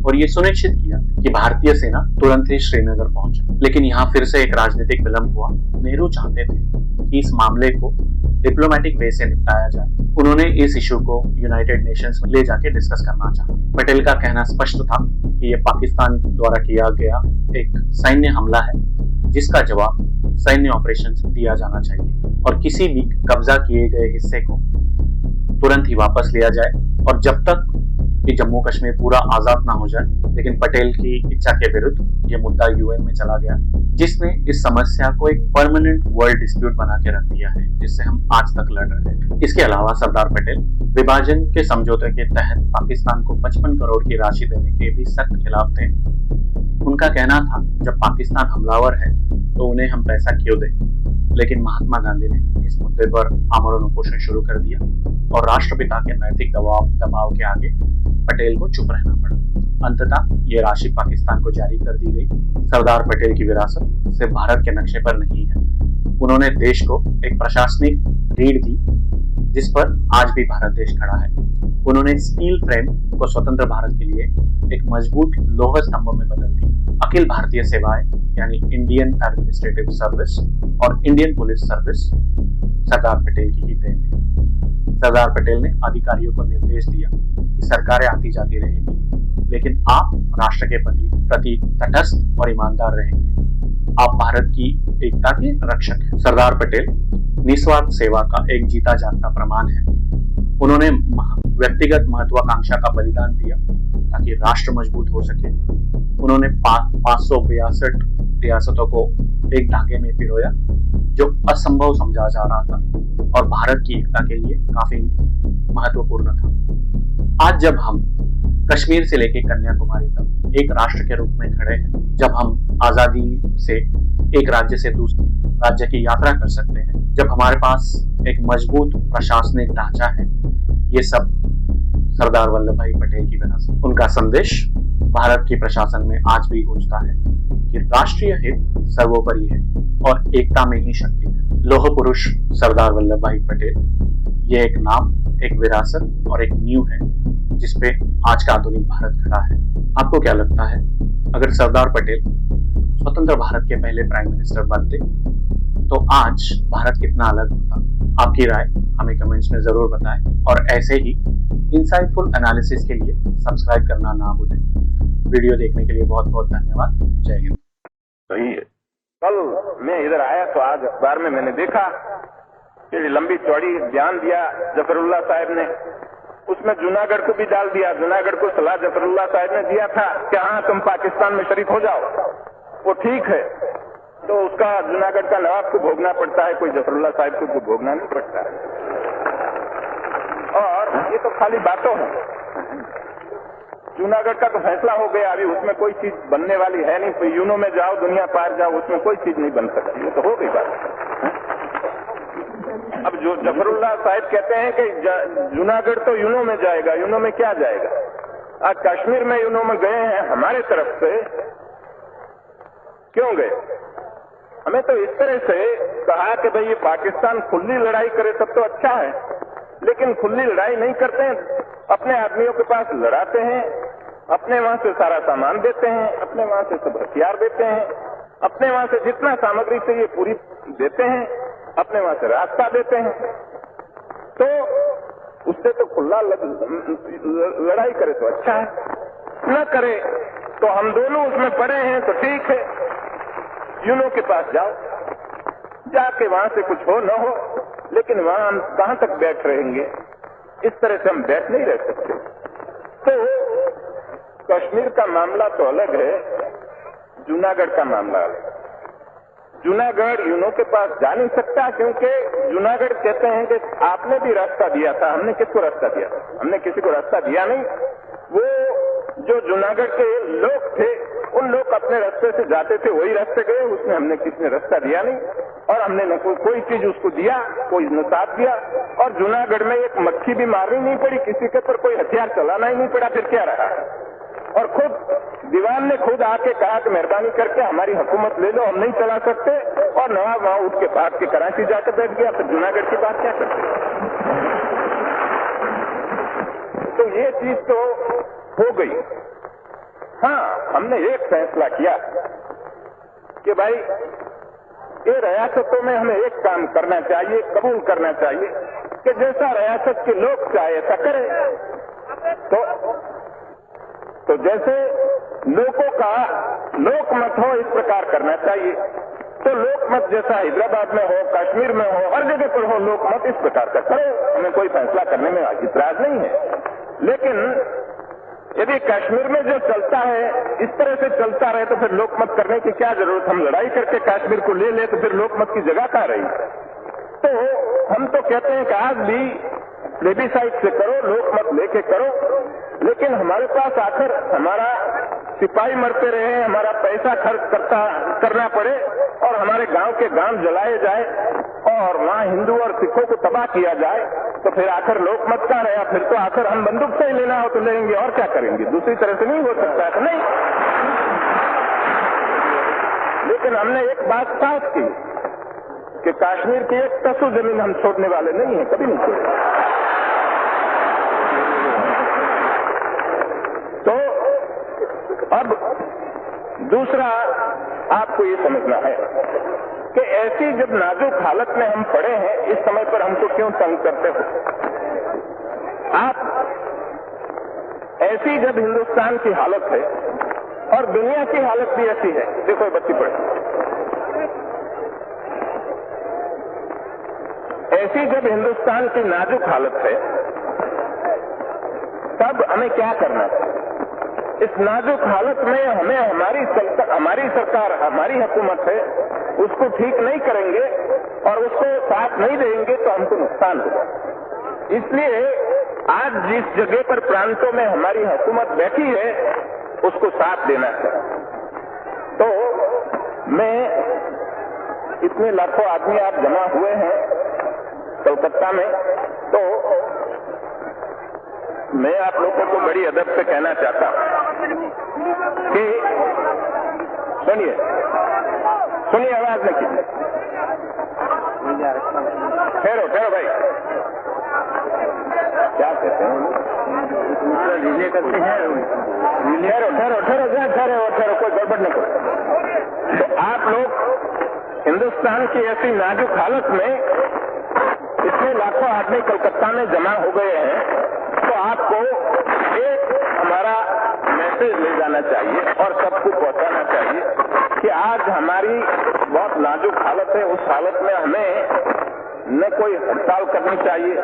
A: और ये सुनिश्चित किया कि भारतीय सेना तुरंत ही श्रीनगर पहुंचे। लेकिन यहाँ फिर से एक राजनीतिक विलंब हुआ। नेहरू चाहते थे कि इस मामले को डिप्लोमेटिक वे से निपटाया जाए। उन्होंने इस इशू को यूनाइटेड नेशंस में ले जाके डिस्कस करना चाहा। पटेल का कहना स्पष्ट था कि यह पाकिस्तान द्वारा किया गया एक सैन्य हमला है, जिसका जवाब सैन्य ऑपरेशन से दिया जाना चाहिए और किसी भी कब्जा किए गए हिस्से को तुरंत ही वापस लिया जाए और जब तक कि जम्मू कश्मीर पूरा आजाद ना हो जाए। लेकिन पटेल की इच्छा के विरुद्ध यह मुद्दा UN में चला गया, जिसने इस समस्या को एक परमानेंट वर्ल्ड डिस्प्यूट बना के रख दिया है, जिससे हम आज तक लड़ रहे हैं। इसके अलावा सरदार पटेल विभाजन के समझौते के तहत पाकिस्तान को 55 करोड़ की राशि देने के भी सख्त खिलाफ थे। उनका कहना था जब पाकिस्तान हमलावर है तो उन्हें हम पैसा क्यों दें। लेकिन महात्मा गांधी ने इस मुद्दे पर आमरण उपोषण शुरू कर दिया और राष्ट्रपिता के नैतिक दबाव के आगे पटेल को चुप रहना पड़ा। अंततः ये राशि पाकिस्तान को जारी कर दी गई। सरदार पटेल की विरासत सिर्फ भारत के नक्शे पर नहीं है। उन्होंने देश को एक प्रशासनिक रीढ़ दी जिस पर आज भी भारत देश खड़ा है। उन्होंने स्टील फ्रेम को स्वतंत्र भारत के लिए एक मजबूत लौह स्तंभ में बदल दिया। अखिल भारतीय सेवाएं यानी इंडियन एडमिनिस्ट्रेटिव सर्विस और Indian police service Sardar Patel की ही देन है। सरदार पटेल ने अधिकारियों को निर्देश दिया कि सरकारें आती जाती रहेंगी, लेकिन आप राष्ट्र के प्रति तटस्थ और ईमानदार रहेंगे। आप भारत की एकता के रक्षक हैं। सरदार पटेल निस्वार्थ सेवा का एक जीता जागता प्रमाण है। उन्होंने व्यक्तिगत महत्वाकांक्षा का बलिदान दिया ताकि राष्ट्र मजबूत हो सके। उन्होंने 562 रियासतों को एक धागे में पिरोया, जो असंभव समझा जा रहा था और भारत की एकता के लिए काफी महत्वपूर्ण था। आज जब हम कश्मीर से लेकर कन्याकुमारी तक एक राष्ट्र के रूप में खड़े हैं, जब हम आजादी से एक राज्य से दूसरे राज्य की यात्रा कर सकते हैं, जब हमारे पास एक मजबूत प्रशासनिक ढांचा है, ये सब सरदार वल्लभ भाई पटेल की विरासत। उनका संदेश भारत की प्रशासन में आज भी गूंजता है कि राष्ट्रीय हित सर्वोपरि है और एकता में ही शक्ति है। लौह पुरुष सरदार वल्लभ भाई पटेल ये एक नाम, एक विरासत और एक नींव है जिसपे आज का आधुनिक भारत खड़ा है। आपको क्या लगता है, अगर सरदार पटेल स्वतंत्र भारत के पहले प्राइम मिनिस्टर बनते तो आज भारत कितना अलग होता? आपकी राय हमें कमेंट्स में जरूर बताएं और ऐसे ही इंसाइटफुल एनालिसिस के लिए सब्सक्राइब करना ना भूलें। वीडियो देखने के लिए बहुत बहुत धन्यवाद। जय हिंद।
D: सही है। कल मैं इधर आया तो आज अखबार में मैंने देखा कि लंबी चौड़ी बयान दिया जफरुल्लाह साहब ने, उसमें जूनागढ़ को भी डाल दिया। जूनागढ़ को सलाह जफरुल्लाह साहब ने दिया था कि हाँ तुम पाकिस्तान में शरीक हो जाओ, वो ठीक है, तो उसका जूनागढ़ का नवाब को भोगना पड़ता है, कोई जफरुल्लाह साहब को भोगना नहीं पड़ता है। और ये तो खाली बातों है, जूनागढ़ का तो फैसला हो गया, अभी उसमें कोई चीज बनने वाली है नहीं। तो यूनो में जाओ, दुनिया पार जाओ, उसमें कोई चीज नहीं बन सकती, ये तो हो गई बात। अब जो जफरुल्लाह साहब कहते हैं कि जूनागढ़ तो यूनो में जाएगा, यूनो में क्या जाएगा? आज कश्मीर में यूनो में गए हैं हमारे तरफ से, क्यों गए? हमें तो इस तरह से कहा कि भाई ये पाकिस्तान खुली लड़ाई करे तब तो अच्छा है, लेकिन खुली लड़ाई नहीं करते हैं, अपने आदमियों के पास लड़ाते हैं, अपने वहां से सारा सामान देते हैं, अपने वहां से सब हथियार देते हैं, अपने वहां से जितना सामग्री चाहिए पूरी देते हैं, अपने वहां से रास्ता देते हैं। तो उससे तो खुला लड़ाई करे तो अच्छा है, न करे तो हम दोनों उसमें पड़े हैं तो ठीक है, यूनो के पास जाओ, जाके वहां से कुछ हो न हो, लेकिन वहां हम कहां तक बैठ रहेंगे? इस तरह से हम बैठ नहीं रह सकते। तो कश्मीर का मामला तो अलग है, जूनागढ़ का मामला अलग है। जूनागढ़ यूनो के पास जा नहीं सकता, क्योंकि जूनागढ़ कहते हैं कि आपने भी रास्ता दिया था। हमने किसको रास्ता दिया? हमने किसी को रास्ता दिया नहीं। वो जो जूनागढ़ के लोग थे, उन लोग अपने रास्ते से जाते थे, वही रास्ते गए, उसमें हमने किसी ने रास्ता दिया नहीं, और हमने न कोई चीज उसको दिया, कोई न साथ दिया। और जूनागढ़ में एक मक्खी भी मारनी नहीं पड़ी, किसी के ऊपर कोई हथियार चलाना ही नहीं पड़ा, फिर क्या रहा? और खुद दीवान ने खुद आके कहा कि मेहरबानी करके हमारी हुकूमत ले लो, हम नहीं चला सकते, और नवाब वहां उठ के भाग के कराची जाकर बैठ गया। फिर जूनागढ़ की बात क्या करते? तो ये चीज तो हो गई। हाँ, हमने एक फैसला किया कि भाई ये रियासतों में हमें एक काम करना चाहिए, कबूल करना चाहिए कि जैसा रियासत के लोग चाहे ऐसा करें। तो जैसे लोगों का लोकमत हो, इस प्रकार करना चाहिए। तो लोकमत जैसा हैदराबाद में हो, कश्मीर में हो, हर जगह पर हो लोकमत, इस प्रकार का करो। हमें कोई फैसला करने में इतराज नहीं है। लेकिन यदि कश्मीर में जो चलता है इस तरह से चलता रहे तो फिर लोकमत करने की क्या जरूरत? हम लड़ाई करके कश्मीर को ले ले तो फिर लोकमत की जगह कहाँ रही? तो हम तो कहते हैं कि आज भी प्लेबिसाइट से करो, लोकमत लेके करो, लेकिन हमारे पास आकर हमारा सिपाही मरते रहे, हमारा पैसा खर्च करना पड़े, और हमारे गांव के गांव जलाए जाए, और वहां हिंदू और सिखों को तबाह किया जाए, तो फिर आखिर लोकमत का रहा? फिर तो आखिर हम बंदूक से ही लेना हो तो लेंगे, और क्या करेंगे? दूसरी तरह से नहीं हो सकता है, नहीं। लेकिन हमने एक बात साफ की कि कश्मीर की एक तसु जमीन हम छोड़ने वाले नहीं है, कभी नहीं छोड़ेंगे। तो अब दूसरा आपको ये समझना है कि ऐसी जब नाजुक हालत में हम पड़े हैं, इस समय पर हमको क्यों तंग करते हो? आप ऐसी जब हिंदुस्तान की हालत है और दुनिया की हालत भी ऐसी है, देखो ये बच्ची पढ़े, ऐसी जब हिंदुस्तान की नाजुक हालत है, तब हमें क्या करना चाहिए? इस नाजुक हालत में हमें हमारी सरकार, हमारी हुकूमत है, उसको ठीक नहीं करेंगे और उसको साथ नहीं देंगे तो हमको नुकसान होगा। इसलिए आज जिस जगह पर प्रांतों में हमारी हुकूमत बैठी है, उसको साथ देना चाहिए। तो मैं इतने लाखों आदमी आप जमा हुए हैं कलकत्ता में, तो मैं आप लोगों को बड़ी अदब से कहना चाहता हूं कि सुनिए आवाज न कीजिए, ठहरो भाई, क्या कहते हैं? रिले करते हैं, ठहरो, कोई गड़बड़ नहीं करो। तो आप लोग हिंदुस्तान की ऐसी नाजुक हालत में इतने लाखों आदमी कलकत्ता में जमा हो गए हैं, तो आपको एक हमारा मैसेज ले जाना चाहिए और सबको पहुंचाना चाहिए कि आज हमारी बहुत नाजुक हालत है। उस हालत में हमें न कोई हड़ताल करनी चाहिए,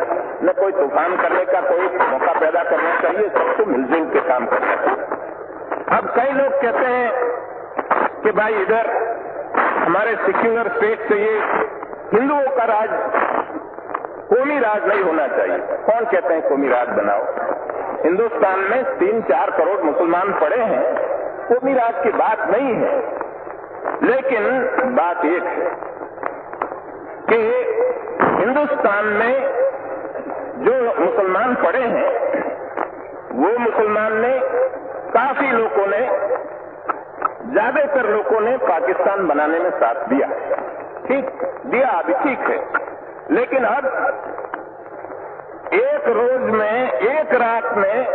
D: न कोई तूफान करने का कोई मौका पैदा करना चाहिए, सबको मिलजुल के काम करना चाहिए। अब कई लोग कहते हैं कि भाई इधर हमारे सेक्युलर स्टेट से ये हिंदुओं का राज, कौमी राज नहीं होना चाहिए। कौन कहते हैं कौमी राज बनाओ? हिंदुस्तान में 3-4 करोड़ मुसलमान पड़े हैं, वो मिराज की बात नहीं है। लेकिन बात एक है कि हिंदुस्तान में जो मुसलमान पड़े हैं, वो मुसलमान ने, काफी लोगों ने, ज्यादातर लोगों ने पाकिस्तान बनाने में साथ दिया। ठीक दिया, अभी ठीक है। लेकिन अब एक रोज में, एक रात में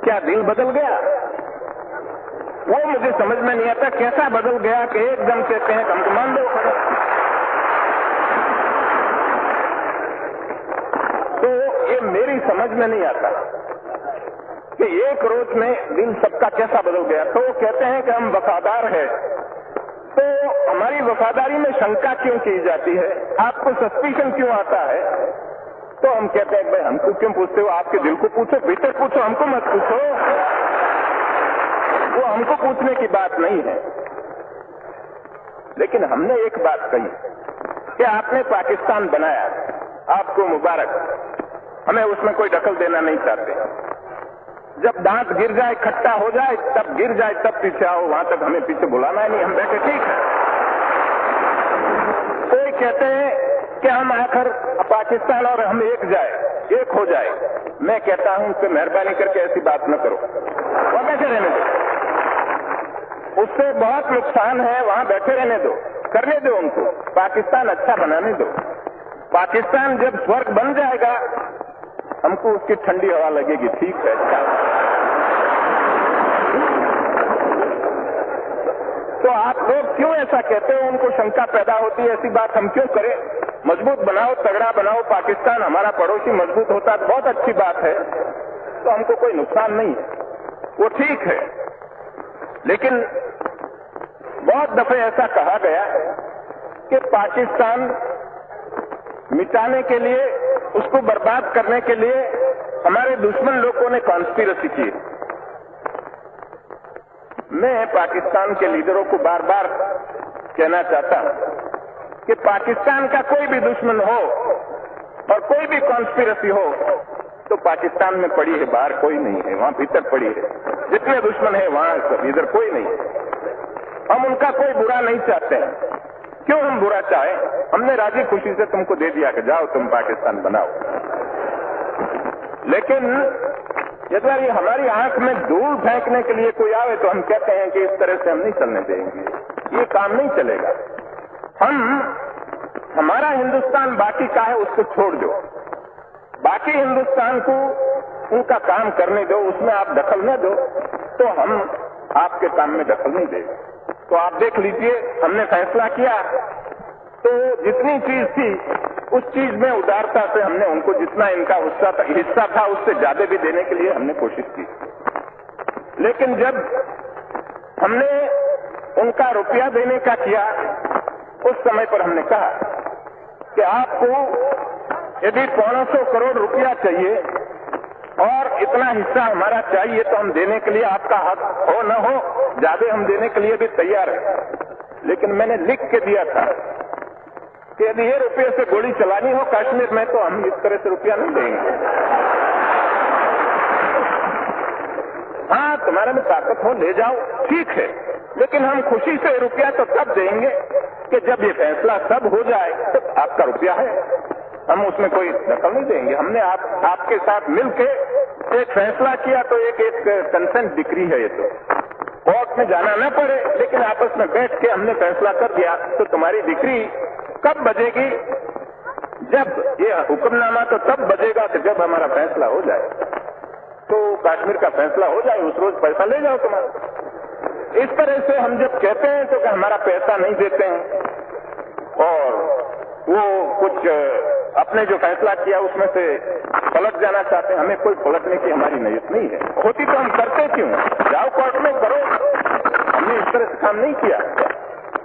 D: क्या दिल बदल गया? वो मुझे समझ में नहीं आता कैसा बदल गया कि एकदम कहते हैं हम मान दो। तो ये मेरी समझ में नहीं आता कि एक रोज में दिल सबका कैसा बदल गया। तो वो कहते हैं कि हम वफादार हैं, तो हमारी वफादारी में शंका क्यों की जाती है? आपको सस्पिशन क्यों आता है? तो हम कहते हैं भाई हमको क्यों पूछते हो? आपके दिल को पूछो, भीतर पूछो, हमको मत पूछो। वो हमको पूछने की बात नहीं है। लेकिन हमने एक बात कही कि आपने पाकिस्तान बनाया, आपको मुबारक, हमें उसमें कोई दखल देना नहीं चाहते। जब दांत गिर जाए, खट्टा हो जाए, तब गिर जाए, तब पीछे आओ, वहां तक हमें पीछे बुलाना है नहीं, हम बैठे ठीक है। कोई कहते हैं कि हम आखिर पाकिस्तान और हम एक हो जाए। मैं कहता हूं कि मेहरबानी करके ऐसी बात न करो, वहां बैठे रहने दो। उससे बहुत नुकसान है, वहां बैठे रहने दो, करने दो उनको, पाकिस्तान अच्छा बनाने दो। पाकिस्तान जब स्वर्ग बन जाएगा, हमको उसकी ठंडी हवा लगेगी, ठीक है, अच्छा। तो आप लोग क्यों ऐसा कहते हो? उनको शंका पैदा होती है, ऐसी बात हम क्यों करें? मजबूत बनाओ, तगड़ा बनाओ, पाकिस्तान हमारा पड़ोसी मजबूत होता है, बहुत अच्छी बात है, तो हमको कोई नुकसान नहीं है, वो ठीक है। लेकिन बहुत दफे ऐसा कहा गया कि पाकिस्तान मिटाने के लिए, उसको बर्बाद करने के लिए हमारे दुश्मन लोगों ने कॉन्स्पिरेसी की। मैं पाकिस्तान के लीडरों को बार बार कहना चाहता हूं कि पाकिस्तान का कोई भी दुश्मन हो और कोई भी कॉन्स्पिरेसी हो तो पाकिस्तान में पड़ी है, बाहर कोई नहीं है, वहां भीतर पड़ी है। जितने दुश्मन है वहां इधर कोई नहीं है। हम उनका कोई बुरा नहीं चाहते हैं। क्यों हम बुरा चाहे? हमने राजी खुशी से तुमको दे दिया कि जाओ तुम पाकिस्तान बनाओ। लेकिन यदि हमारी आंख में धूल फेंकने के लिए कोई आवे तो हम कहते हैं कि इस तरह से हम नहीं चलने देंगे, ये काम नहीं चलेगा। हमारा हिंदुस्तान बाकी का है, उसको छोड़ दो, बाकी हिंदुस्तान को उनका काम करने दो, उसमें आप दखल न दो, तो हम आपके काम में दखल नहीं देंगे। तो आप देख लीजिए, हमने फैसला किया तो जितनी चीज थी उस चीज में उदारता से हमने उनको जितना इनका हिस्सा था उससे ज्यादा भी देने के लिए हमने कोशिश की। लेकिन जब हमने उनका रुपया देने का किया, उस समय पर हमने कहा कि आपको यदि 500 करोड़ रुपया चाहिए और इतना हिस्सा हमारा चाहिए तो हम देने के लिए, आपका हक हो न हो, ज्यादा हम देने के लिए भी तैयार है। लेकिन मैंने लिख के दिया था कि यदि ये रुपये से गोली चलानी हो कश्मीर में तो हम इस तरह से रुपया नहीं देंगे। हाँ, तुम्हारे में ताकत हो ले जाओ, ठीक है, लेकिन हम खुशी से रुपया तो तब देंगे कि जब ये फैसला सब हो जाए तो आपका रुपया है, हम उसमें कोई दखल नहीं देंगे। हमने आपके साथ मिलके एक फैसला किया तो एक कंसेंट डिक्री है, ये तो कोर्ट में जाना न पड़े, लेकिन आपस में बैठ के हमने फैसला कर दिया। तो तुम्हारी डिक्री कब बजेगी? जब ये हुक्मनामा तो तब बजेगा कि जब हमारा फैसला हो जाए। तो कश्मीर का फैसला हो जाए, उस रोज पैसा ले जाओ तुम्हारा। इस तरह से हम जब कहते हैं तो कि हमारा पैसा नहीं देते हैं और वो कुछ अपने जो फैसला किया उसमें से पलट जाना चाहते हैं, हमें कोई पलटने की हमारी नीयत नहीं है। होती तो हम करते क्यों? जाओ कोर्ट में करो, हमने इस तरह से काम नहीं किया।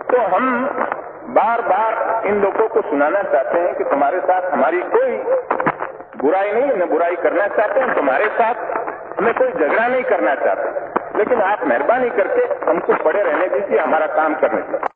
D: तो हम बार बार इन लोगों को सुनाना चाहते हैं कि तुम्हारे साथ हमारी कोई बुराई नहीं, न बुराई करना चाहते हैं, तुम्हारे साथ हमें कोई झगड़ा नहीं करना चाहते, लेकिन आप मेहरबानी करके हमको पड़े रहने दीजिए, हमारा काम करने दीजिए।